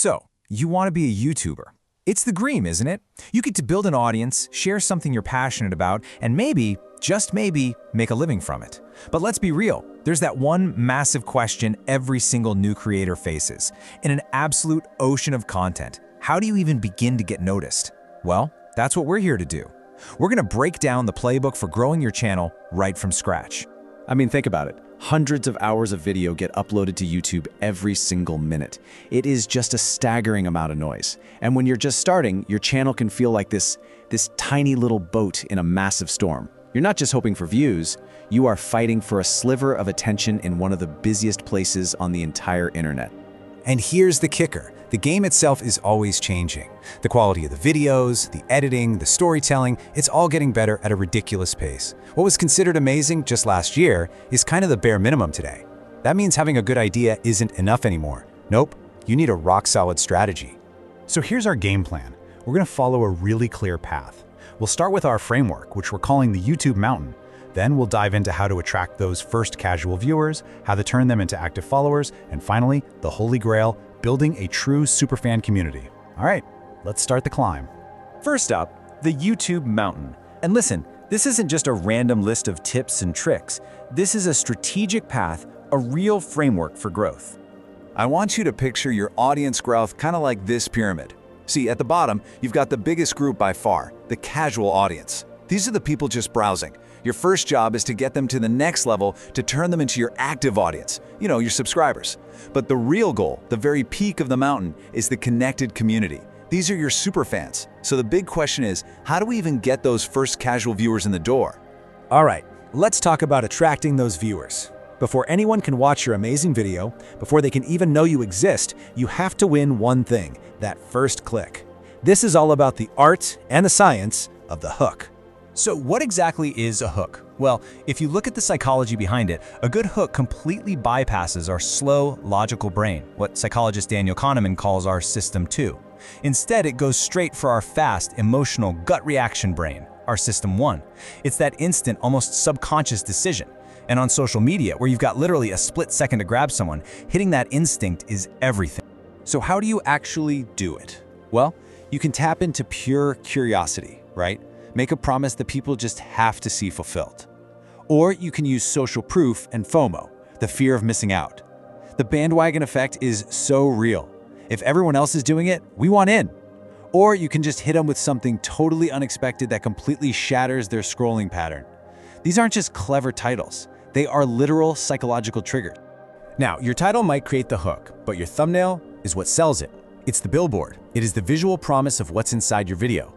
So, you want to be a YouTuber. It's the dream, isn't it? You get to build an audience, share something you're passionate about, and maybe, just maybe, make a living from it. But let's be real, there's that one massive question every single new creator faces. In an absolute ocean of content, how do you even begin to get noticed? Well, that's what we're here to do. We're going to break down the playbook for growing your channel right from scratch. I mean, think about it. Hundreds of hours of video get uploaded to YouTube every single minute. It is just a staggering amount of noise. And when you're just starting, your channel can feel like this tiny little boat in a massive storm. You're not just hoping for views, you are fighting for a sliver of attention in one of the busiest places on the entire internet. And here's the kicker. The game itself is always changing. The quality of the videos, the editing, the storytelling, it's all getting better at a ridiculous pace. What was considered amazing just last year is kind of the bare minimum today. That means having a good idea isn't enough anymore. Nope, you need a rock-solid strategy. So here's our game plan. We're going to follow a really clear path. We'll start with our framework, which we're calling the YouTube Mountain. Then we'll dive into how to attract those first casual viewers, how to turn them into active followers, and finally, the holy grail, building a true superfan community. All right, let's start the climb. First up, the YouTube Mountain. And listen, this isn't just a random list of tips and tricks. This is a strategic path, a real framework for growth. I want you to picture your audience growth kind of like this pyramid. See, at the bottom, you've got the biggest group by far, the casual audience. These are the people just browsing. Your first job is to get them to the next level to turn them into your active audience, your subscribers. But the real goal, the very peak of the mountain, is the connected community. These are your superfans. So the big question is, how do we even get those first casual viewers in the door? All right, let's talk about attracting those viewers. Before anyone can watch your amazing video, before they can even know you exist, you have to win one thing, that first click. This is all about the art and the science of the hook. So what exactly is a hook? Well, if you look at the psychology behind it, a good hook completely bypasses our slow, logical brain, what psychologist Daniel Kahneman calls our System 2. Instead, it goes straight for our fast, emotional, gut reaction brain, our System 1. It's that instant, almost subconscious decision. And on social media, where you've got literally a split second to grab someone, hitting that instinct is everything. So how do you actually do it? Well, you can tap into pure curiosity, right? Make a promise that people just have to see fulfilled. Or you can use social proof and FOMO, the fear of missing out. The bandwagon effect is so real. If everyone else is doing it, we want in. Or you can just hit them with something totally unexpected that completely shatters their scrolling pattern. These aren't just clever titles. They are literal psychological triggers. Now, your title might create the hook, but your thumbnail is what sells it. It's the billboard. It is the visual promise of what's inside your video.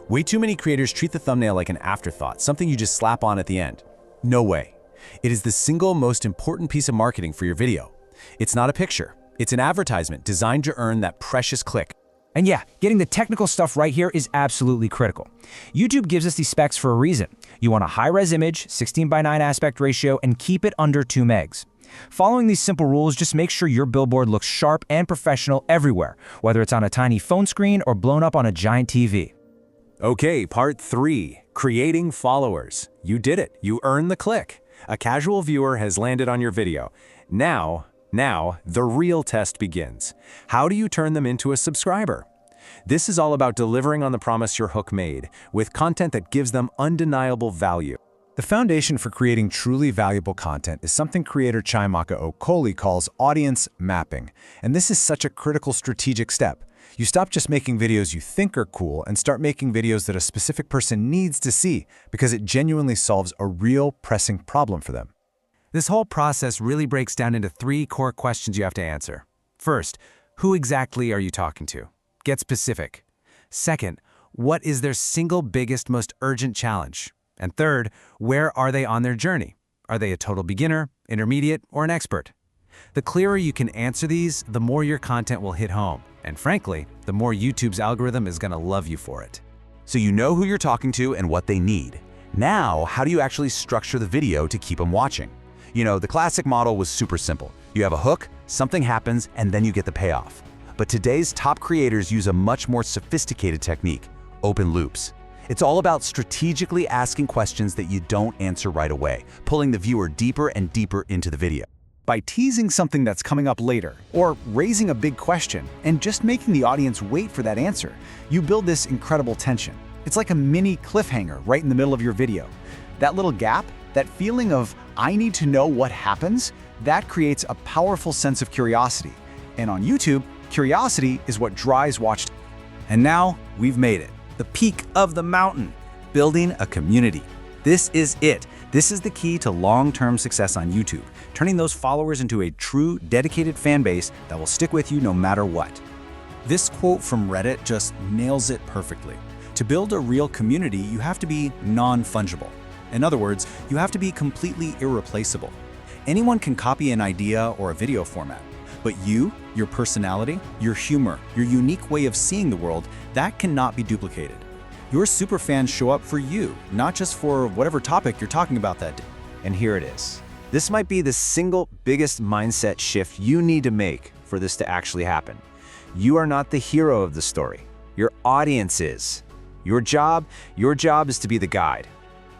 Way too many creators treat the thumbnail like an afterthought, something you just slap on at the end. No way. It is the single most important piece of marketing for your video. It's not a picture. It's an advertisement designed to earn that precious click. And yeah, getting the technical stuff right here is absolutely critical. YouTube gives us these specs for a reason. You want a high-res image, 16:9 aspect ratio, and keep it under 2 megs. Following these simple rules just make sure your billboard looks sharp and professional everywhere, whether it's on a tiny phone screen or blown up on a giant TV. Okay, part 3, creating followers. You did it. You earned the click. A casual viewer has landed on your video. Now, the real test begins. How do you turn them into a subscriber? This is all about delivering on the promise your hook made, with content that gives them undeniable value. The foundation for creating truly valuable content is something creator Chimaka Okoli calls audience mapping. And this is such a critical strategic step. You stop just making videos you think are cool and start making videos that a specific person needs to see because it genuinely solves a real pressing problem for them. This whole process really breaks down into 3 core questions you have to answer. First, who exactly are you talking to? Get specific. Second, what is their single biggest, most urgent challenge? And third, where are they on their journey? Are they a total beginner, intermediate, or an expert? The clearer you can answer these, the more your content will hit home. And frankly, the more YouTube's algorithm is going to love you for it. So you know who you're talking to and what they need. Now, how do you actually structure the video to keep them watching? The classic model was super simple. You have a hook, something happens, and then you get the payoff. But today's top creators use a much more sophisticated technique, open loops. It's all about strategically asking questions that you don't answer right away, pulling the viewer deeper and deeper into the video. By teasing something that's coming up later, or raising a big question, and just making the audience wait for that answer, you build this incredible tension. It's like a mini cliffhanger right in the middle of your video. That little gap, that feeling of, I need to know what happens, that creates a powerful sense of curiosity. And on YouTube, curiosity is what drives watch. And now, we've made it. The peak of the mountain. Building a community. This is it. This is the key to long-term success on YouTube, turning those followers into a true, dedicated fan base that will stick with you no matter what. This quote from Reddit just nails it perfectly. To build a real community, you have to be non-fungible. In other words, you have to be completely irreplaceable. Anyone can copy an idea or a video format, but you, your personality, your humor, your unique way of seeing the world, that cannot be duplicated. Your superfans show up for you, not just for whatever topic you're talking about that day. And here it is. This might be the single biggest mindset shift you need to make for this to actually happen. You are not the hero of the story. Your audience is. Your job is to be the guide.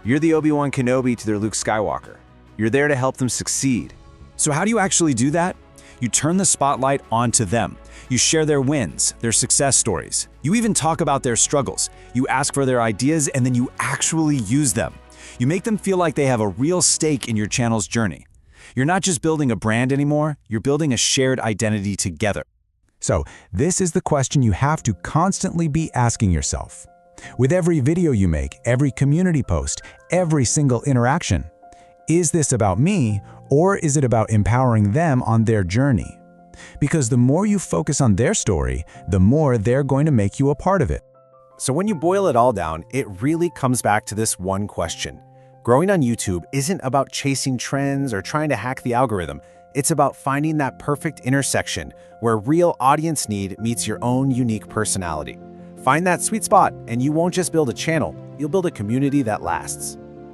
You're the Obi-Wan Kenobi to their Luke Skywalker. You're there to help them succeed. So how do you actually do that? You turn the spotlight onto them. You share their wins, their success stories. You even talk about their struggles. You ask for their ideas, and then you actually use them. You make them feel like they have a real stake in your channel's journey. You're not just building a brand anymore, you're building a shared identity together. So, this is the question you have to constantly be asking yourself. With every video you make, every community post, every single interaction, is this about me, or is it about empowering them on their journey? Because the more you focus on their story, the more they're going to make you a part of it. So when you boil it all down, it really comes back to this one question. Growing on YouTube isn't about chasing trends or trying to hack the algorithm. It's about finding that perfect intersection where real audience need meets your own unique personality. Find that sweet spot, and you won't just build a channel, you'll build a community that lasts.